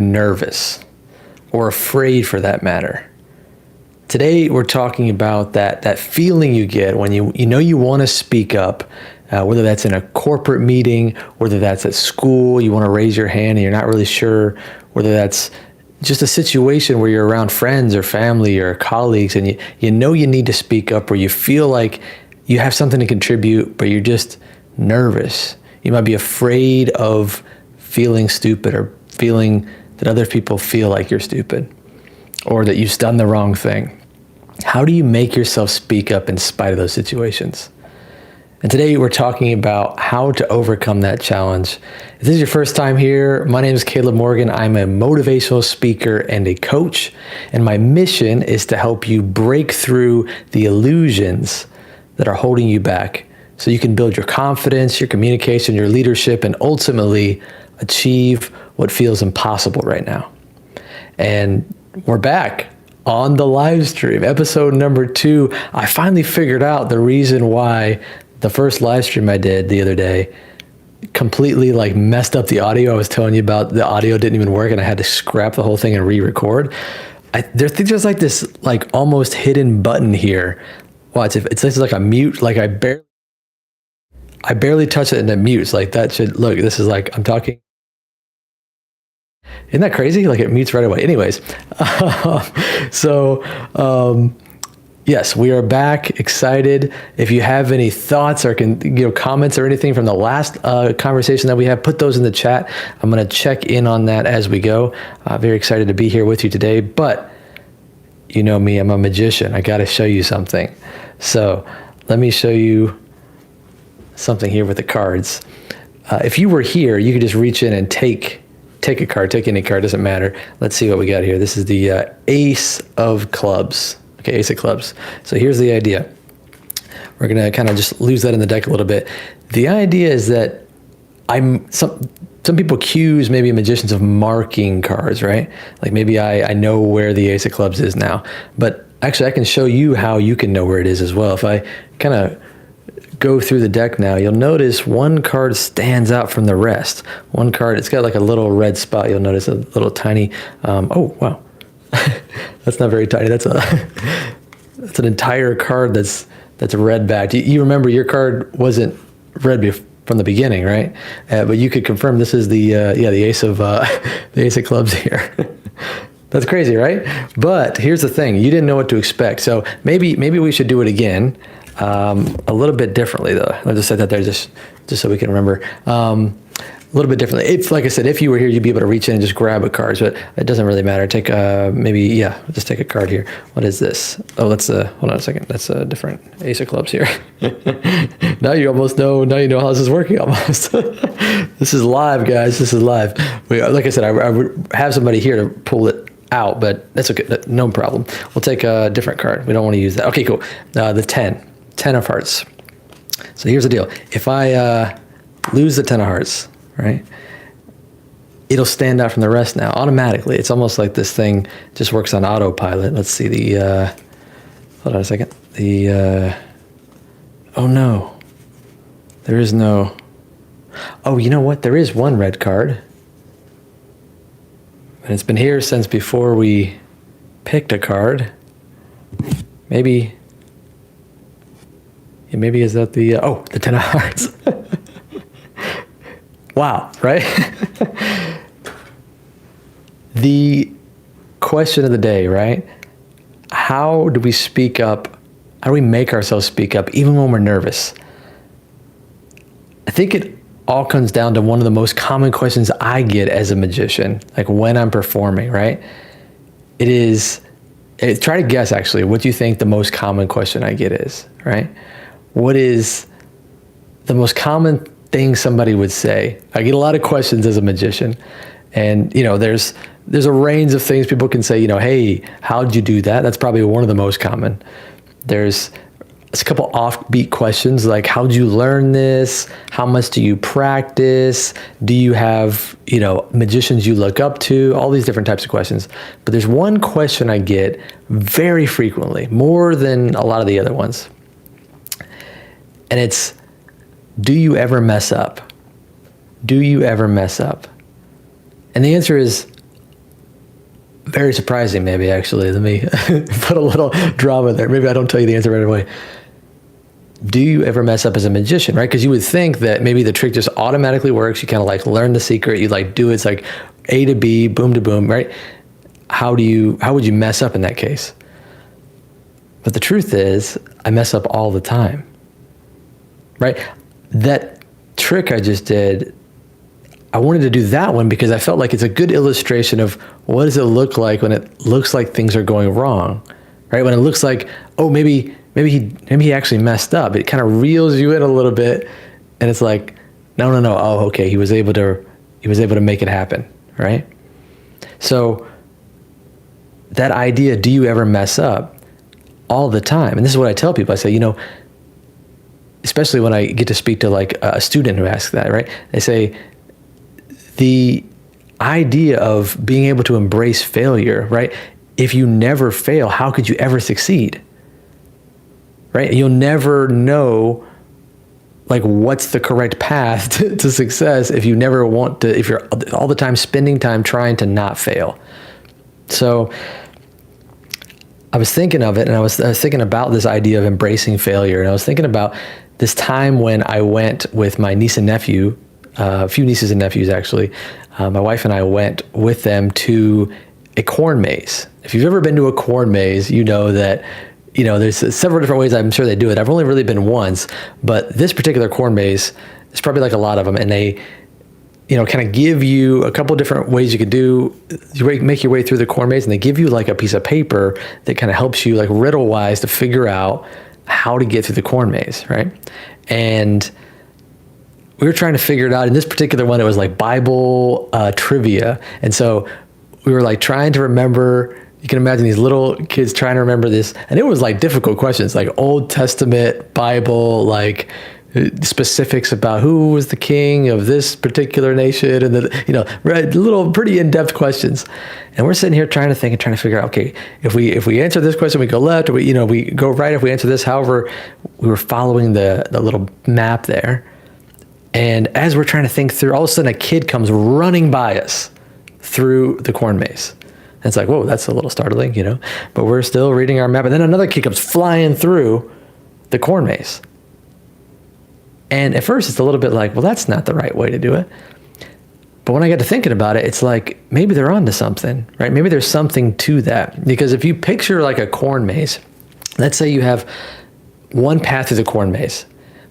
nervous or afraid for that matter. Today, we're talking about that feeling you get when you know you want to speak up, whether that's in a corporate meeting, whether that's at school, you want to raise your hand and you're not really sure, whether that's just a situation where you're around friends or family or colleagues and you know you need to speak up, or you feel like you have something to contribute, but you're just nervous. You might be afraid of feeling stupid or feeling that other people feel like you're stupid or that you've done the wrong thing. How do you make yourself speak up in spite of those situations? And today we're talking about how to overcome that challenge. If this is your first time here, my name is Caleb Morgan. I'm a motivational speaker and a coach, and my mission is to help you break through the illusions that are holding you back so you can build your confidence, your communication, your leadership, and ultimately achieve what feels impossible right now. And we're back on the live stream, episode number 2. I finally figured out the reason why the first live stream I did the other day completely messed up the audio. I was telling you about the audio didn't even work and I had to scrap the whole thing and re-record. There's this almost hidden button here. Watch, it's like a mute, I barely touch it and it mutes. That should, look, this is I'm talking. Isn't that crazy? It mutes right away. Anyways, yes, we are back, excited. If you have any thoughts or comments or anything from the last conversation that we had, put those in the chat. I'm going to check in on that as we go. Very excited to be here with you today. But you know me, I'm a magician. I got to show you something. So let me show you something here with the cards. If you were here, you could just reach in and take a card, take any card, doesn't matter. Let's see what we got here. This is the Ace of Clubs. Okay, Ace of Clubs. So here's the idea. We're going to kind of just lose that in the deck a little bit. The idea is that some people accuse maybe magicians of marking cards, right? Maybe I know where the Ace of Clubs is now. But actually, I can show you how you can know where it is as well. If I kind of go through the deck now, you'll notice one card stands out from the rest. One card, it's got a little red spot. You'll notice a little tiny, oh, wow. That's not very tiny. That's an entire card that's red backed. You remember your card wasn't red from the beginning, right? But you could confirm this is the Ace of the Ace of Clubs here. That's crazy, right? But here's the thing: you didn't know what to expect. So maybe we should do it again. A little bit differently, though. I'll just set that there just so we can remember. A little bit differently. If, like I said, if you were here, you'd be able to reach in and just grab a card, but it doesn't really matter. Take just take a card here. What is this? Oh, that's hold on a second. That's a different Ace of Clubs here. Now you almost know. Now you know how this is working almost. This is live, guys. This is live. Like I said, I would have somebody here to pull it out, but that's okay. No problem. We'll take a different card. We don't want to use that. Okay, cool. The 10 of Hearts. So here's the deal. If I lose the 10 of Hearts, right, it'll stand out from the rest now automatically. It's almost like this thing just works on autopilot. Let's see hold on a second. Oh no, there is no, oh, you know what? There is one red card. And it's been here since before we picked a card. Maybe is that the 10 of Hearts. Wow, right? The question of the day, right? How do we speak up? How do we make ourselves speak up even when we're nervous? I think it all comes down to one of the most common questions I get as a magician, when I'm performing, right? Try to guess actually, what do you think the most common question I get is, right? What is the most common thing somebody would say? I get a lot of questions as a magician, and there's a range of things people can say. Hey, how'd you do that? That's probably one of the most common. There's a couple offbeat questions like, how'd you learn this? How much do you practice? Do you have magicians you look up to? All these different types of questions. But there's one question I get very frequently, more than a lot of the other ones. And it's, do you ever mess up? Do you ever mess up? And the answer is, Very surprising, maybe, actually. Let me put a little drama there. Maybe I don't tell you the answer right away. Do you ever mess up as a magician, right? Because you would think that maybe the trick just automatically works. You kind of like learn the secret. You like do it. It's like A to B, boom to boom, right? How would you mess up in that case? But the truth is, I mess up all the time, right? That trick I just did, I wanted to do that one because I felt like it's a good illustration of what does it look like when it looks like things are going wrong, right? When it looks like, oh, maybe he actually messed up. It kind of reels you in a little bit, and it's like, no. Oh, okay, he was able to make it happen, right? So that idea, do you ever mess up? All the time. And this is what I tell people. I say, especially when I get to speak to like a student who asks that, right? They say the idea of being able to embrace failure, right? If you never fail, how could you ever succeed? Right? You'll never know like what's the correct path to success if you're all the time spending time trying to not fail. So I was thinking of it, and I was thinking about this idea of embracing failure. And I was thinking about this time when I went with my niece and nephew, a few nieces and nephews actually. My wife and I went with them to a corn maze. If you've ever been to a corn maze, you know that, there's several different ways I'm sure they do it. I've only really been once, but this particular corn maze is probably like a lot of them, and they kind of give you a couple different ways you could make your way through the corn maze, and they give you like a piece of paper that kind of helps you like riddle wise to figure out how to get through the corn maze, right? And we were trying to figure it out. In this particular one, it was like Bible trivia. And so we were like trying to remember, you can imagine these little kids trying to remember this. And it was like difficult questions, like Old Testament, Bible, like specifics about who was the king of this particular nation, and little pretty in-depth questions. And we're sitting here trying to think and trying to figure out, okay, if we answer this question, we go left, or we go right. If we answer this, however, we were following the little map there. And as we're trying to think through, all of a sudden a kid comes running by us through the corn maze. And it's like, whoa, that's a little startling, but we're still reading our map. And then another kid comes flying through the corn maze. And at first it's a little bit like, well, that's not the right way to do it. But when I got to thinking about it, it's like, maybe they're onto something, right? Maybe there's something to that. Because if you picture like a corn maze, let's say you have one path through the corn maze,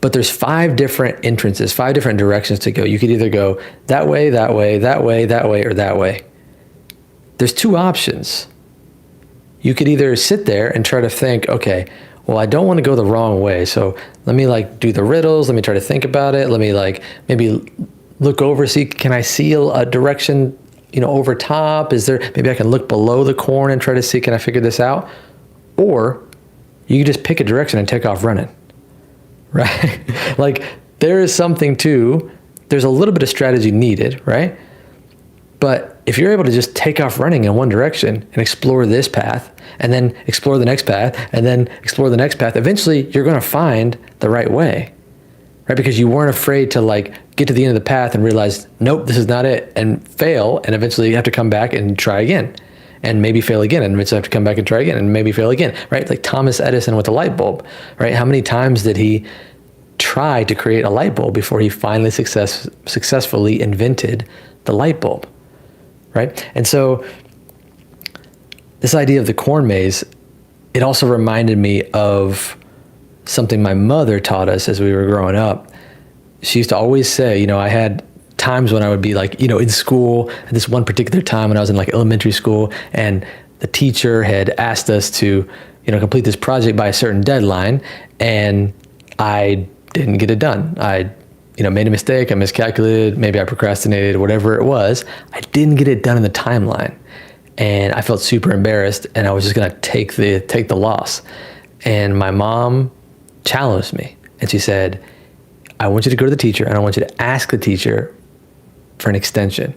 but there's 5 different entrances, 5 different directions to go. You could either go that way, that way, that way, that way, or that way. There's 2 options. You could either sit there and try to think, okay, well, I don't want to go the wrong way. So let me like do the riddles. Let me try to think about it. Let me like maybe look over, can I see a direction, over top? Maybe I can look below the corn and try to see, can I figure this out? Or you can just pick a direction and take off running, right? Like there's a little bit of strategy needed, right? But if you're able to just take off running in one direction and explore this path, and then explore the next path, and then explore the next path, eventually you're going to find the right way, right? Because you weren't afraid to like get to the end of the path and realize, nope, this is not it, and fail, and eventually you have to come back and try again, and maybe fail again, and eventually have to come back and try again, and maybe fail again, right? Like Thomas Edison with the light bulb, right? How many times did he try to create a light bulb before he finally successfully invented the light bulb? Right? And so this idea of the corn maze, it also reminded me of something my mother taught us as we were growing up. She used to always say, I had times when I would be like, in school, at this one particular time when I was in like elementary school, and the teacher had asked us to, complete this project by a certain deadline, and I didn't get it done. I made a mistake, I miscalculated, maybe I procrastinated, whatever it was. I didn't get it done in the timeline. And I felt super embarrassed, and I was just gonna take the loss. And my mom challenged me, and she said, I want you to go to the teacher, and I want you to ask the teacher for an extension.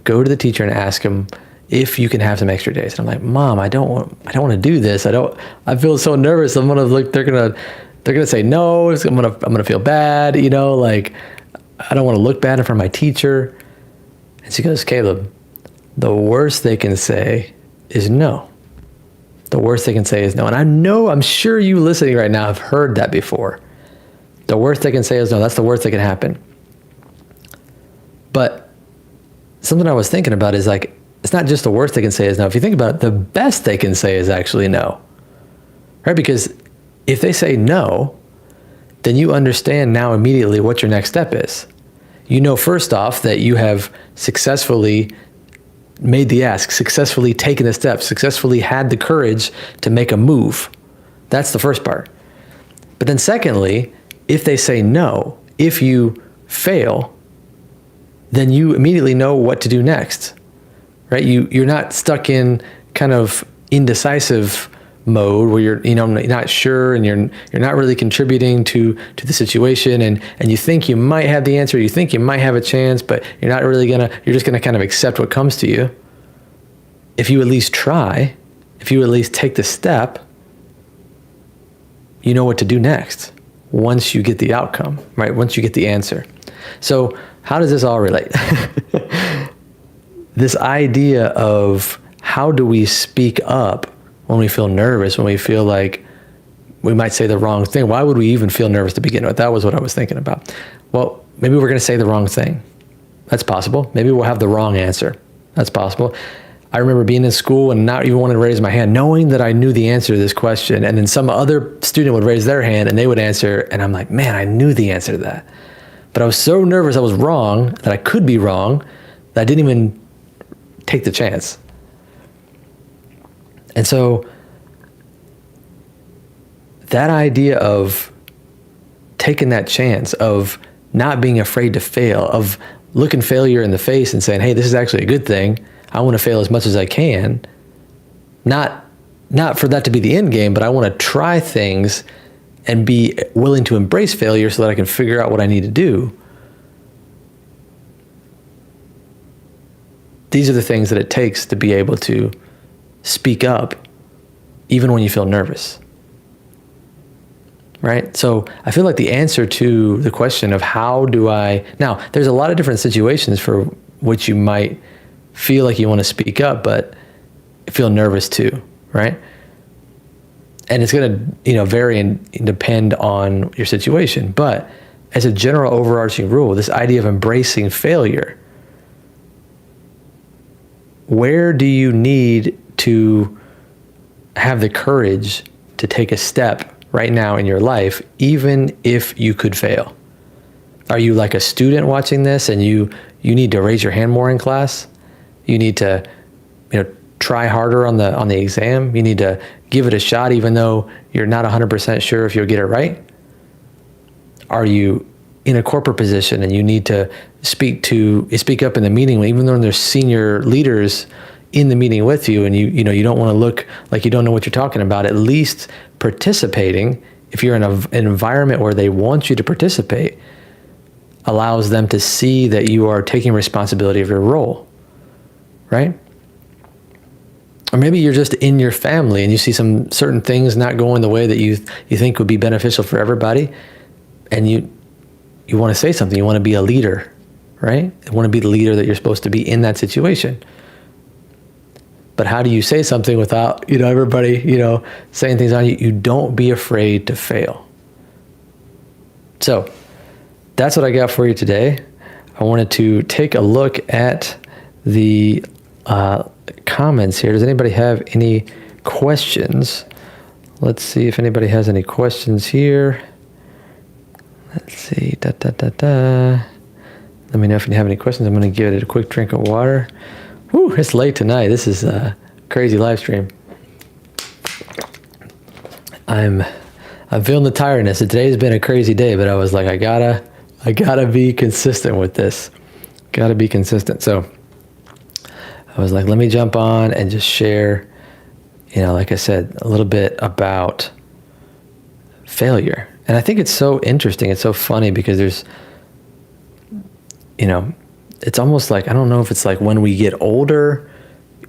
Go to the teacher and ask him if you can have some extra days. And I'm like, Mom, I don't want to do this. I feel so nervous. I'm gonna look, they're gonna say no. I'm gonna feel bad, like I don't want to look bad in front of my teacher. And she goes, Caleb, the worst they can say is no. The worst they can say is no. And I'm sure you listening right now have heard that before. The worst they can say is no. That's the worst that can happen. But something I was thinking about is like, it's not just the worst they can say is no. If you think about it, the best they can say is actually no. Right? Because if they say no, then you understand now immediately what your next step is. You know, first off, that you have successfully made the ask, successfully taken the step, successfully had the courage to make a move. That's the first part. But then secondly, if they say no, if you fail, then you immediately know what to do next, right? You're not stuck in kind of indecisive mode where you're not sure and you're not really contributing to the situation and you think you might have the answer, you think you might have a chance, but you're just gonna kind of accept what comes to you. If you at least try, if you at least take the step, you know what to do next once you get the outcome, right? Once you get the answer. So how does this all relate? This idea of how do we speak up when we feel nervous, when we feel like we might say the wrong thing. Why would we even feel nervous to begin with? That was what I was thinking about. Well, maybe we're going to say the wrong thing. That's possible. Maybe we'll have the wrong answer. That's possible. I remember being in school and not even wanting to raise my hand, knowing that I knew the answer to this question. And then some other student would raise their hand and they would answer. And I'm like, man, I knew the answer to that. But I was so nervous I was wrong, that I could be wrong, that I didn't even take the chance. And so that idea of taking that chance, of not being afraid to fail, of looking failure in the face and saying, hey, this is actually a good thing. I want to fail as much as I can. Not for that to be the end game, but I want to try things and be willing to embrace failure so that I can figure out what I need to do. These are the things that it takes to be able to speak up even when you feel nervous, right? So I feel like the answer to the question of how do I, now there's a lot of different situations for which you might feel like you want to speak up, but feel nervous too, right? And it's going to, vary and depend on your situation. But as a general overarching rule, this idea of embracing failure, where do you need to have the courage to take a step right now in your life, even if you could fail? Are you like a student watching this and you need to raise your hand more in class? You need to, try harder on the exam. You need to give it a shot, even though you're not 100% sure if you'll get it right. Are you in a corporate position and you need to speak up in the meeting, even though there's senior leaders in the meeting with you, and you don't want to look like you don't know what you're talking about? At least participating, if you're in an environment where they want you to participate, allows them to see that you are taking responsibility of your role, right? Or maybe you're just in your family and you see some certain things not going the way that you think would be beneficial for everybody, and you want to say something. You want to be a leader, right? You want to be the leader that you're supposed to be in that situation. But how do you say something without, everybody, saying things on you? You don't be afraid to fail. So that's what I got for you today. I wanted to take a look at the comments here. Does anybody have any questions? Let's see if anybody has any questions here. Let's see. Let me know if you have any questions. I'm going to give it a quick drink of water. Whew, it's late tonight. This is a crazy live stream. I'm feeling the tiredness. Today's been a crazy day, but I was like, I gotta be consistent with this. Gotta be consistent. So I was like, let me jump on and just share, like I said, a little bit about failure. And I think it's so interesting. It's so funny because there's, it's almost like, I don't know if it's like when we get older,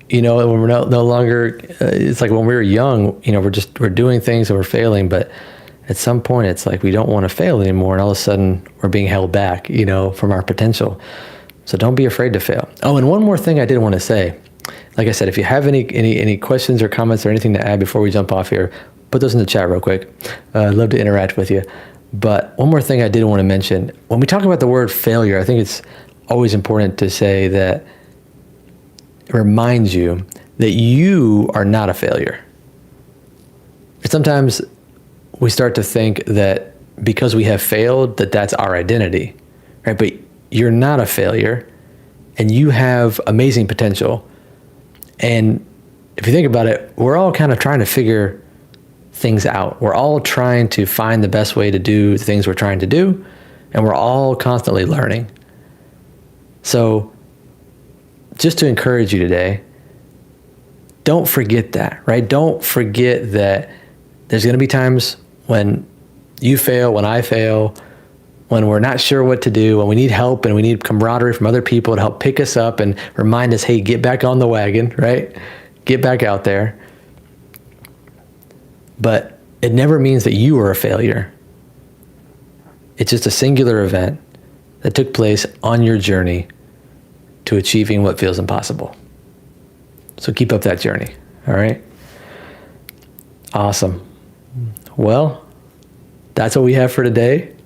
when we're no longer, it's like when we were young, we're doing things and we're failing, but at some point it's like we don't want to fail anymore, and all of a sudden we're being held back, from our potential. So don't be afraid to fail. Oh, and one more thing I did want to say. Like I said, if you have any questions or comments or anything to add before we jump off here, put those in the chat real quick. I'd love to interact with you. But one more thing I did want to mention. When we talk about the word failure, I think it's always important to say that it reminds you that you are not a failure. Sometimes we start to think that because we have failed, that's our identity, right? But you're not a failure, and you have amazing potential. And if you think about it, we're all kind of trying to figure things out. We're all trying to find the best way to do the things we're trying to do, and we're all constantly learning. So just to encourage you today, don't forget that, right? Don't forget that there's going to be times when you fail, when I fail, when we're not sure what to do, when we need help and we need camaraderie from other people to help pick us up and remind us, hey, get back on the wagon, right? Get back out there. But it never means that you are a failure. It's just a singular event that took place on your journey to achieving what feels impossible. So keep up that journey, all right? Awesome. Well, that's what we have for today.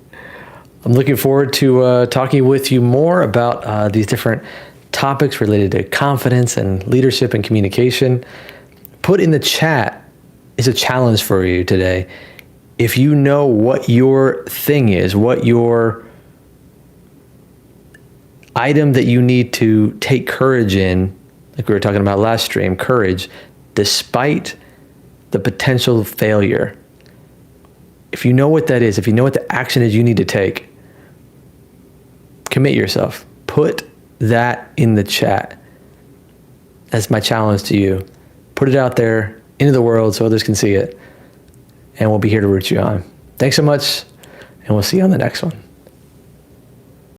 I'm looking forward to talking with you more about these different topics related to confidence and leadership and communication. Put in the chat is a challenge for you today. If you know what your thing is, what your item that you need to take courage in, like we were talking about last stream, courage, despite the potential failure. If you know what that is, if you know what the action is you need to take, commit yourself. Put that in the chat. That's my challenge to you. Put it out there into the world so others can see it. And we'll be here to root you on. Thanks so much, and we'll see you on the next one.